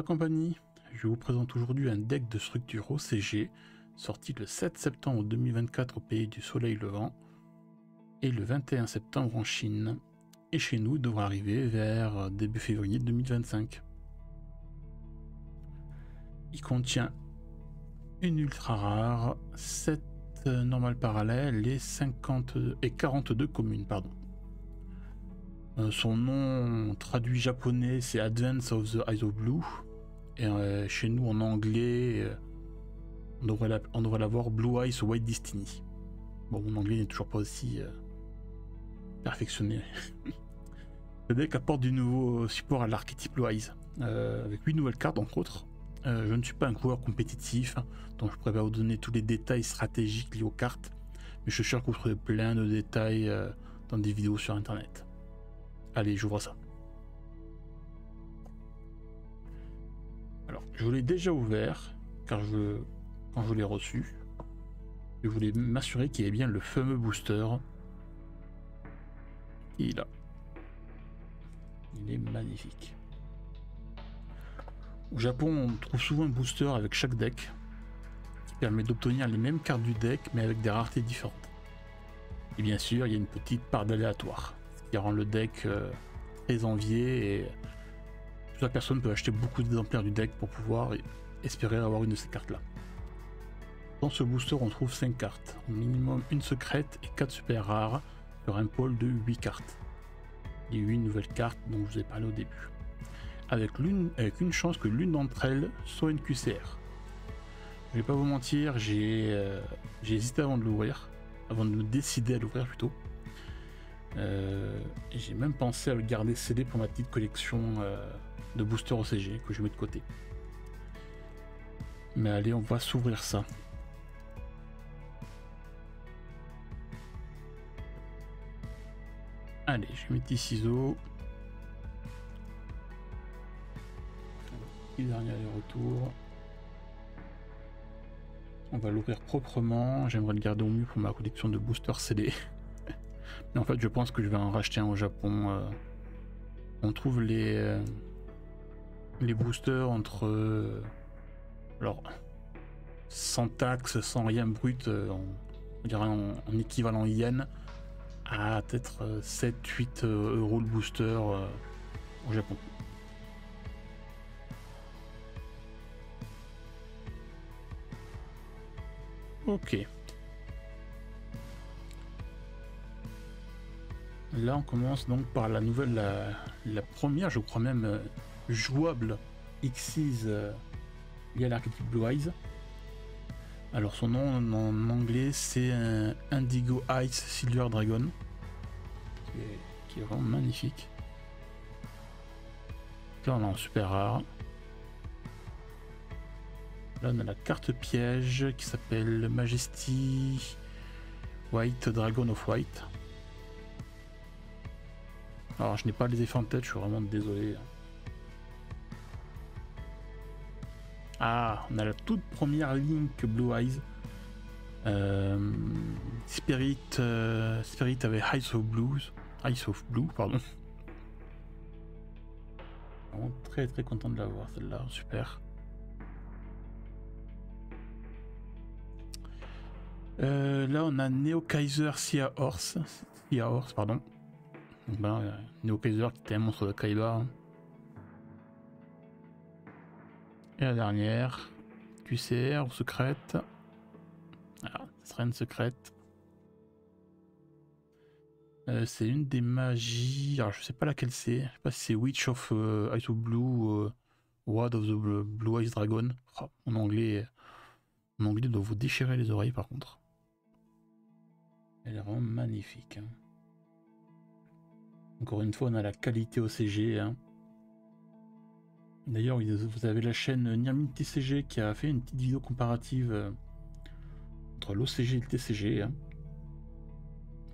compagnie, je vous présente aujourd'hui un deck de structure OCG sorti le 7 septembre 2024 au pays du soleil levant et le 21 septembre en Chine, et chez nous il devrait arriver vers début février 2025. Il contient une ultra rare, 7 normales parallèles et 42 communes. Son nom traduit japonais c'est Advance of the Eyes of Blue, et chez nous en anglais on devrait l'avoir Blue Eyes White Destiny. Bon, mon anglais n'est toujours pas aussi perfectionné. Le deck apporte du nouveau support à l'archétype Blue Eyes, avec 8 nouvelles cartes entre autres. Je ne suis pas un coureur compétitif, donc je préfère vous donner tous les détails stratégiques liés aux cartes, mais je suis sûr que vous trouverez plein de détails dans des vidéos sur internet. Allez, j'ouvre ça. Alors, je l'ai déjà ouvert, car quand je l'ai reçu, je voulais m'assurer qu'il y ait bien le fameux booster. Et là, il est magnifique. Au Japon, on trouve souvent un booster avec chaque deck, qui permet d'obtenir les mêmes cartes du deck, mais avec des raretés différentes. Et bien sûr, il y a une petite part d'aléatoire, ce qui rend le deck très envié, et plusieurs personnes peuvent acheter beaucoup d'exemplaires du deck pour pouvoir espérer avoir une de ces cartes là. Dans ce booster on trouve 5 cartes, au minimum une secrète et 4 super rares sur un pôle de 8 cartes. Les 8 nouvelles cartes dont je vous ai parlé au début. Avec une chance que l'une d'entre elles soit une QCR. Je vais pas vous mentir, j'ai hésité avant de l'ouvrir, avant de me décider à l'ouvrir plutôt. Et j'ai même pensé à le garder scellé pour ma petite collection de boosters OCG que je mets de côté. Mais allez, on va s'ouvrir ça. Allez, je mets mes petits ciseaux. Un petit dernier aller-retour. On va l'ouvrir proprement. J'aimerais le garder au mieux pour ma collection de boosters scellés. Mais en fait, je pense que je vais en racheter un au Japon. On trouve les boosters entre alors sans taxe, sans rien brut, on dirait en équivalent yen, à peut-être 7-8 euros le booster au Japon. Ok. Là on commence donc par la nouvelle, la première je crois même jouable Xyz liée à l'archétype Blue Eyes. Alors son nom en anglais c'est Indigo Ice Silver Dragon, qui est vraiment magnifique. Là on est en super rare. Là on a la carte piège qui s'appelle Majesty White Dragon of White. Alors je n'ai pas les effets en tête, je suis vraiment désolé. Ah, on a la toute première Link Blue Eyes. Spirit avec Eyes of Blue, pardon. Vraiment très très content de l'avoir celle-là, super. Là on a Neo Kaiser Sia Horse, pardon. Donc là, Neo Kaiser qui était un monstre de Kaiba. Et la dernière, QCR ou secrète. Ah, ce serait une secrète. C'est une des magies. Alors je sais pas laquelle c'est. Je sais pas si c'est Witch of Eyes of Blue ou Ward of the Blue Eyes Dragon. Oh, mon anglais doit vous déchirer les oreilles par contre. Elle est vraiment magnifique. Hein. Encore une fois, on a la qualité OCG. Hein. D'ailleurs, vous avez la chaîne Nirmin TCG qui a fait une petite vidéo comparative entre l'OCG et le TCG, hein,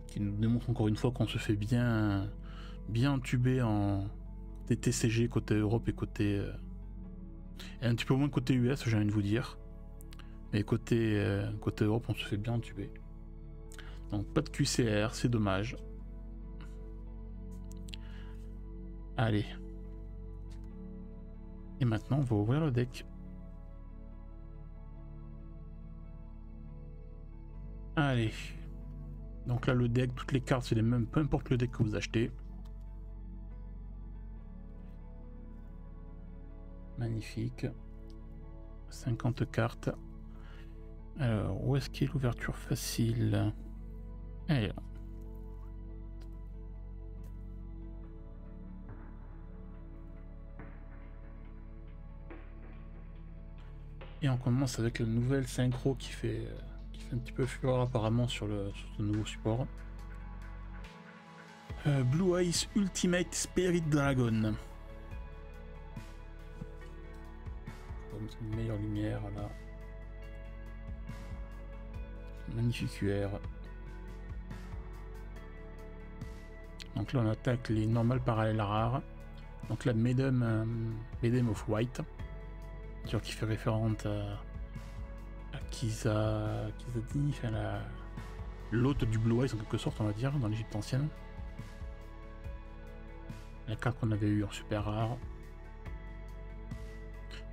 qui nous démontre encore une fois qu'on se fait bien entuber en côté TCG, côté Europe et côté... et un petit peu moins côté US, j'ai envie de vous dire. Mais côté Europe, on se fait bien entuber. Donc pas de QCR, c'est dommage. Allez. Et maintenant, on va ouvrir le deck. Allez. Donc là, le deck, toutes les cartes, c'est les mêmes, peu importe le deck que vous achetez. Magnifique. 50 cartes. Alors, où est-ce qu'est l'ouverture facile? Elle est là. Et on commence avec la nouvelle synchro qui fait un petit peu fureur apparemment sur ce nouveau support. Blue Eyes Ultimate Spirit Dragon. Une meilleure lumière là. Magnifique UR. Donc là on attaque les normales parallèles rares. Donc la Medium of White. Qui fait référence à Kiza dit, enfin l'hôte du Blue Eyes en quelque sorte, on va dire, dans l'Égypte ancienne. La carte qu'on avait eue en super rare.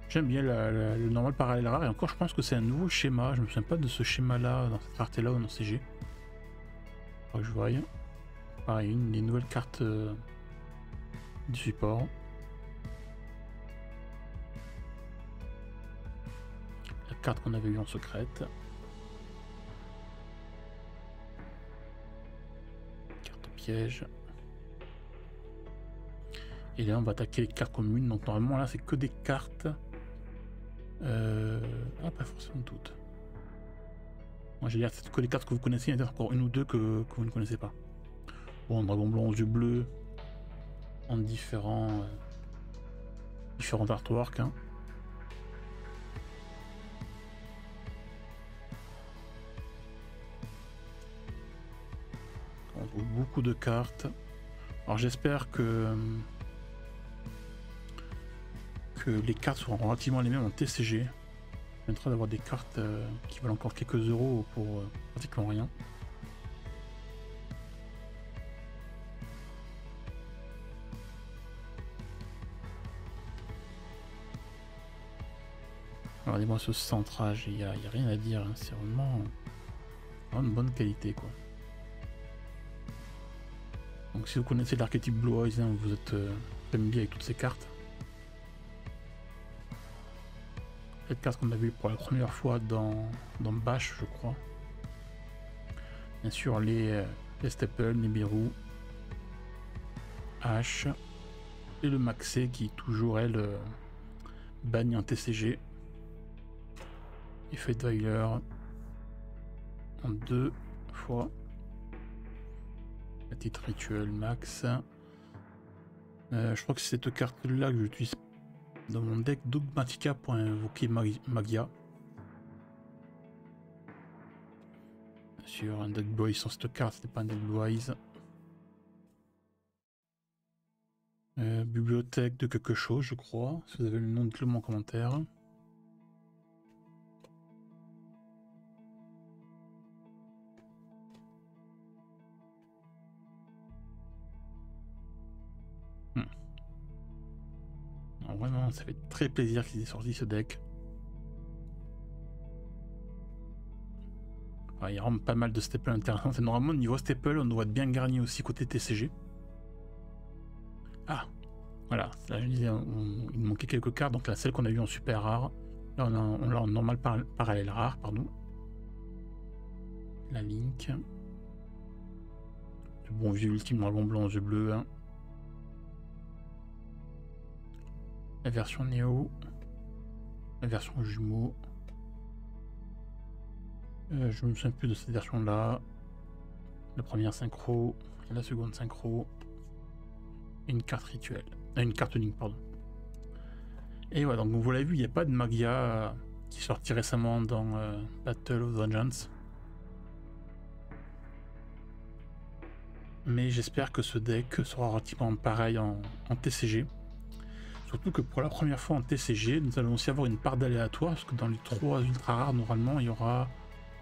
J'aime bien le normal parallèle rare, et encore je pense que c'est un nouveau schéma. Je me souviens pas de ce schéma là, dans cette carte là ou dans CG. Faudra que je voie. Pareil, une des nouvelles cartes du support. Carte qu'on avait eu en secrète. Carte piège. Et là on va attaquer les cartes communes. Donc normalement là c'est que des cartes. Ah pas forcément toutes. Moi j'ai l'air c'est que les cartes que vous connaissez, il y en a encore une ou deux que vous ne connaissez pas. Bon, dragon blanc aux yeux bleus. En différents artworks. Hein. Beaucoup de cartes. Alors j'espère que les cartes seront relativement les mêmes en TCG. Ça permettra d'avoir des cartes qui valent encore quelques euros pour pratiquement rien. Regardez-moi ce centrage, il n'y a rien à dire, hein. C'est vraiment une bonne qualité quoi. Donc si vous connaissez l'archétype Blue Eyes, hein, vous êtes familier avec toutes ces cartes. Cette carte qu'on a vue pour la première fois dans Bash, je crois. Bien sûr les Staples, Nibiru, H et le Maxé qui toujours elle bagne en TCG. Effet de Weiler en 2 fois. La petite rituel max. Je crois que c'est cette carte là que j'utilise dans mon deck Dogmatica pour invoquer Magia. Bien sûr, un deck Blue Eyes sans cette carte, c'était pas un deck Blue Eyes. Bibliothèque de quelque chose, je crois. Si vous avez le nom, dites-le moi en commentaire. Vraiment, ça fait très plaisir qu'ils aient sorti ce deck. Il y a vraiment pas mal de staples intéressants. Et normalement, niveau staple, on doit être bien garni aussi côté TCG. Ah, voilà. Là, je disais, il manquait quelques cartes. Donc là, celle qu'on a eu en super rare. Là, on l'a en normal parallèle rare, pardon. La Link. Le bon vieux ultime dragon blanc aux yeux bleus. Hein. La version Néo, la version jumeau. Je me souviens plus de cette version là. La première synchro, la seconde synchro. Et une carte rituelle. Une carte Link, pardon. Et voilà, donc vous l'avez vu, il n'y a pas de Magia qui est sorti récemment dans Battle of Vengeance. Mais j'espère que ce deck sera relativement pareil en TCG. Surtout que pour la première fois en TCG, nous allons aussi avoir une part d'aléatoire, parce que dans les 3 ultra rares, normalement, il y aura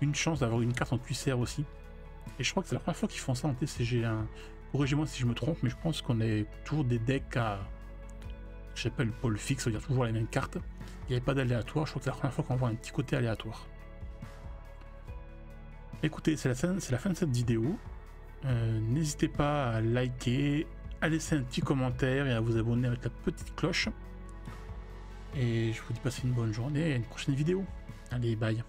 une chance d'avoir une carte en cuissère aussi. Et je crois que c'est la première fois qu'ils font ça en TCG. Hein. Corrigez-moi si je me trompe, mais je pense qu'on est toujours des decks à Je sais pas, le pôle fixe, ça veut dire toujours les mêmes cartes. Il n'y avait pas d'aléatoire, je crois que c'est la première fois qu'on voit un petit côté aléatoire. Écoutez, c'est la fin de cette vidéo. N'hésitez pas à liker, à laisser un petit commentaire et à vous abonner avec la petite cloche. Et je vous dis passez une bonne journée et à une prochaine vidéo. Allez, bye.